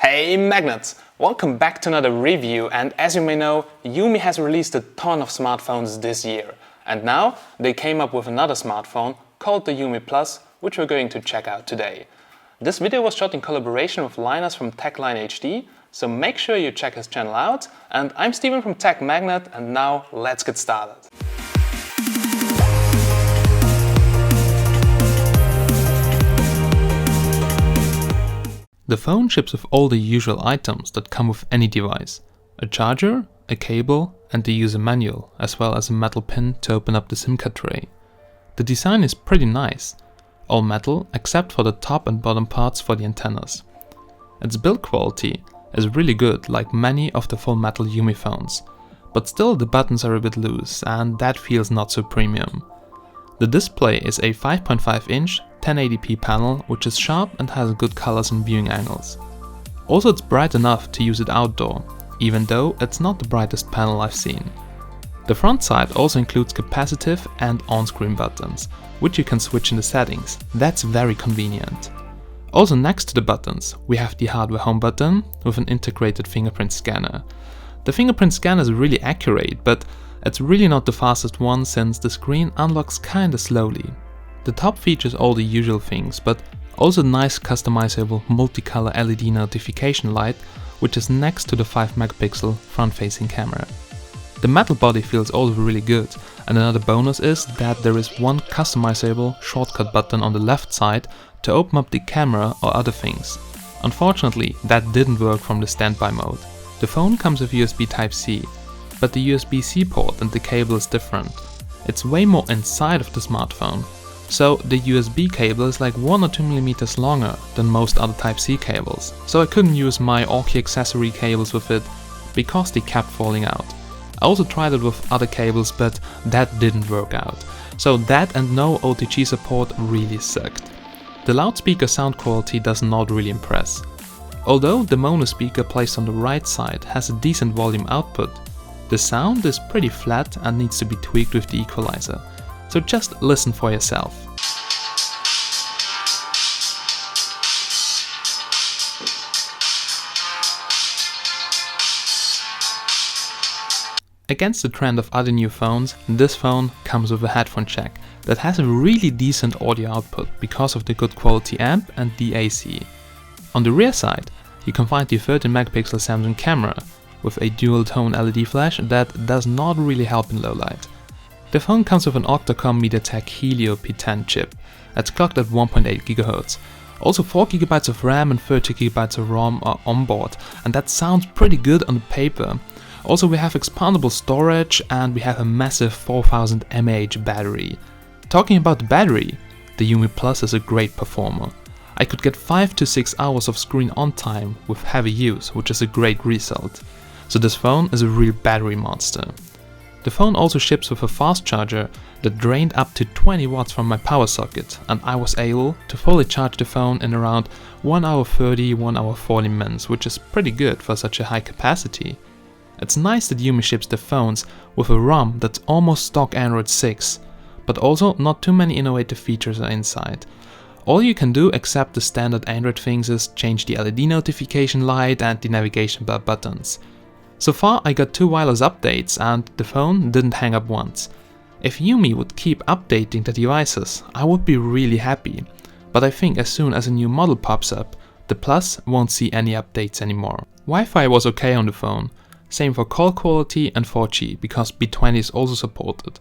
Hey magnets! Welcome back to another review, and as you may know, Umi has released a ton of smartphones this year. And now they came up with another smartphone called the Umi Plus, which we're going to check out today. This video was shot in collaboration with Linus from Techmagnet, so make sure you check his channel out. And I'm Steven from Techmagnet, and now let's get started. The phone ships with all the usual items that come with any device: a charger, a cable and the user manual, as well as a metal pin to open up the SIM card tray. The design is pretty nice, all metal except for the top and bottom parts for the antennas. Its build quality is really good, like many of the full metal Umi phones, but still the buttons are a bit loose and that feels not so premium. The display is a 5.5-inch 1080p panel, which is sharp and has good colors and viewing angles. Also, it's bright enough to use it outdoor, even though it's not the brightest panel I've seen. The front side also includes capacitive and on-screen buttons, which you can switch in the settings. That's very convenient. Also, next to the buttons, we have the hardware home button with an integrated fingerprint scanner. The fingerprint scanner is really accurate, but it's really not the fastest one since the screen unlocks kinda slowly. The top features all the usual things, but also a nice customizable multicolor LED notification light, which is next to the 5-megapixel front-facing camera. The metal body feels also really good, and another bonus is that there is one customizable shortcut button on the left side to open up the camera or other things. Unfortunately, that didn't work from the standby mode. The phone comes with USB Type-C, but the USB-C port and the cable is different. It's way more inside of the smartphone. So the USB cable is like 1 or 2 mm longer than most other Type-C cables, so I couldn't use my Otg accessory cables with it because they kept falling out. I also tried it with other cables, but that didn't work out. So that and no Otg support really sucked. The loudspeaker sound quality does not really impress. Although the mono speaker placed on the right side has a decent volume output, the sound is pretty flat and needs to be tweaked with the equalizer. So just listen for yourself. Against the trend of other new phones, this phone comes with a headphone jack that has a really decent audio output because of the good quality amp and the AC. On the rear side, you can find the 13-megapixel Samsung camera with a dual-tone LED flash that does not really help in low light. The phone comes with an octa-core MediaTek Helio P10 chip that's clocked at 1.8 GHz. Also 4 GB of RAM and 30 GB of ROM are on board, and that sounds pretty good on the paper. Also, we have expandable storage and we have a massive 4000 mAh battery. Talking about the battery, the Umi Plus is a great performer. I could get 5 to 6 hours of screen on time with heavy use, which is a great result. So this phone is a real battery monster. The phone also ships with a fast charger that drained up to 20 watts from my power socket, and I was able to fully charge the phone in around 1 hour 30, 1 hour 40 minutes, which is pretty good for such a high capacity. It's nice that Umi ships the phones with a ROM that's almost stock Android 6, but also not too many innovative features are inside. All you can do except the standard Android things is change the LED notification light and the navigation bar buttons. So far I got 2 wireless updates and the phone didn't hang up once. If Umi would keep updating the devices, I would be really happy, but I think as soon as a new model pops up, the Plus won't see any updates anymore. Wi-Fi was okay on the phone, same for call quality and 4G because B20 is also supported,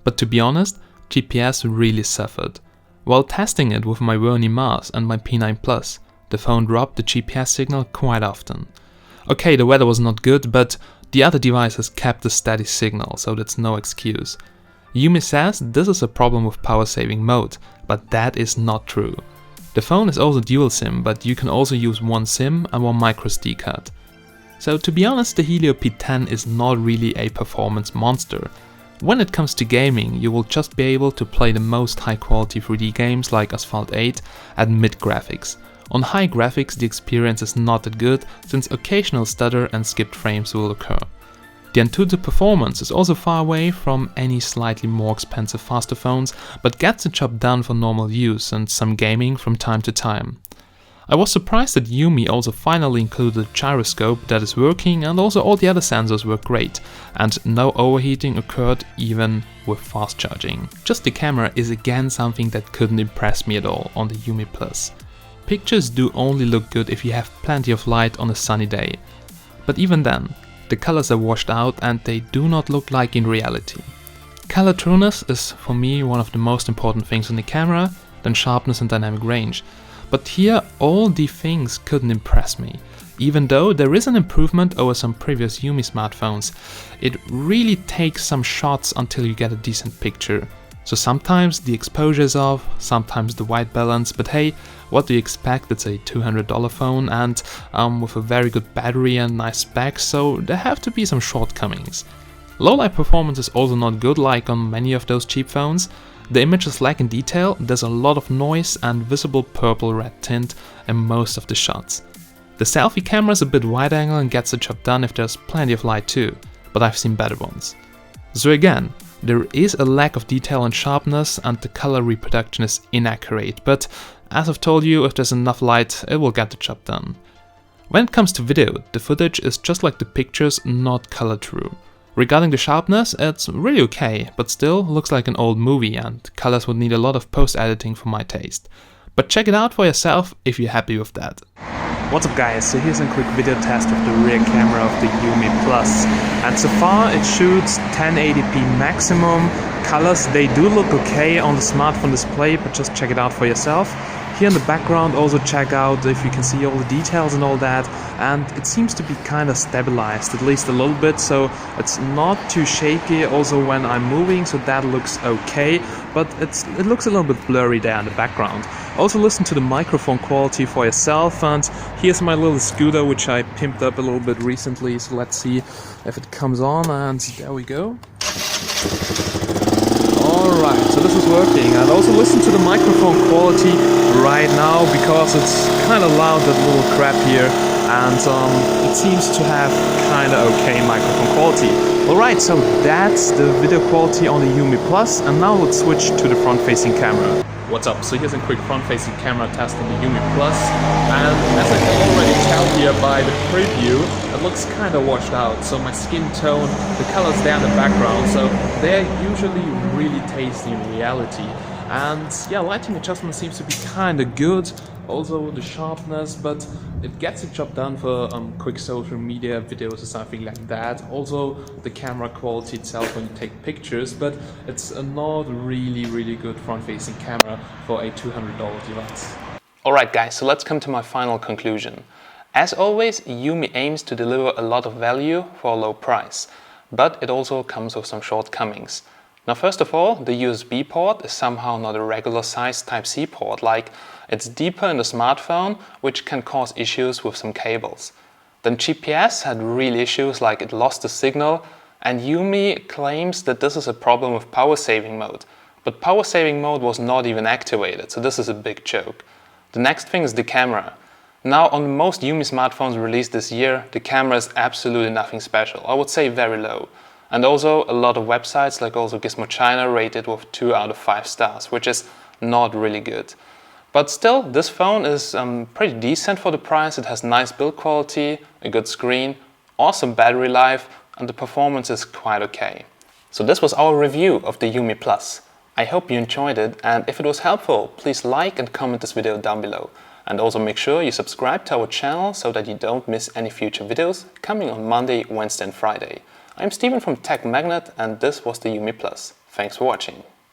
but to be honest, GPS really suffered. While testing it with my Umi Mars and my P9 Plus, the phone dropped the GPS signal quite often. Okay, the weather was not good, but the other devices kept a steady signal, so that's no excuse. Umi says this is a problem with power saving mode, but that is not true. The phone is also dual SIM, but you can also use one SIM and one microSD card. So to be honest, the Helio P10 is not really a performance monster. When it comes to gaming, you will just be able to play the most high quality 3D games like Asphalt 8 at mid graphics. On high graphics the experience is not that good since occasional stutter and skipped frames will occur. The Antutu performance is also far away from any slightly more expensive faster phones, but gets the job done for normal use and some gaming from time to time. I was surprised that Umi also finally included a gyroscope that is working, and also all the other sensors work great, and no overheating occurred even with fast charging. Just the camera is again something that couldn't impress me at all on the Umi Plus. Pictures do only look good if you have plenty of light on a sunny day. But even then, the colors are washed out and they do not look like in reality. Color trueness is for me one of the most important things on the camera, then sharpness and dynamic range. But here all the things couldn't impress me. Even though there is an improvement over some previous Umi smartphones, it really takes some shots until you get a decent picture. So sometimes the exposure is off, sometimes the white balance, but hey, what do you expect? It's a $200 phone and with a very good battery and nice specs, so there have to be some shortcomings. Low light performance is also not good like on many of those cheap phones. The images lack in detail, there's a lot of noise and visible purple-red tint in most of the shots. The selfie camera is a bit wide angle and gets the job done if there's plenty of light too, but I've seen better ones. So again, there is a lack of detail and sharpness and the color reproduction is inaccurate, but as I've told you, if there's enough light, it will get the job done. When it comes to video, the footage is just like the pictures, not color true. Regarding the sharpness, it's really okay, but still looks like an old movie and colors would need a lot of post-editing for my taste. But check it out for yourself if you're happy with that. What's up guys, so here's a quick video test of the rear camera of the Umi Plus. And so far it shoots 1080p maximum. Colors, they do look okay on the smartphone display, but just check it out for yourself. Here in the background also check out if you can see all the details and all that, and it seems to be kind of stabilized, at least a little bit, so it's not too shaky also when I'm moving, so that looks okay, but it looks a little bit blurry there in the background. Also listen to the microphone quality for yourself, and here's my little scooter which I pimped up a little bit recently, so let's see if it comes on, and there we go. Alright, so this is working, and also listen to the microphone quality right now because it's kind of loud, that little crap here, and it seems to have kind of okay microphone quality. Alright, so that's the video quality on the Umi Plus, and now let's switch to the front-facing camera. What's up? So here's a quick front-facing camera test on the Umi Plus, and as I can already tell here by the preview, it looks kind of washed out. So my skin tone, the colors there in the background, so they're usually really tasty in reality. And yeah, lighting adjustment seems to be kind of good, also the sharpness, but it gets the job done for quick social media videos or something like that. Also the camera quality itself when you take pictures, but it's a not really good front-facing camera for a $200 device. Alright guys, so let's come to my final conclusion. As always, Umi aims to deliver a lot of value for a low price, but it also comes with some shortcomings. Now first of all, the USB port is somehow not a regular sized Type-C port, like it's deeper in the smartphone, which can cause issues with some cables. Then GPS had real issues, like it lost the signal, and Umi claims that this is a problem with power saving mode. But power saving mode was not even activated, so this is a big joke. The next thing is the camera. Now on most Umi smartphones released this year, the camera is absolutely nothing special, I would say very low. And also a lot of websites like also Gizmo China rate it with 2 out of 5 stars, which is not really good. But still, this phone is pretty decent for the price. It has nice build quality, a good screen, awesome battery life, and the performance is quite okay. So this was our review of the Umi Plus. I hope you enjoyed it, and if it was helpful, please like and comment this video down below. And also make sure you subscribe to our channel so that you don't miss any future videos coming on Monday, Wednesday and Friday. I'm Steven from Techmagnet, and this was the Umi Plus. Thanks for watching.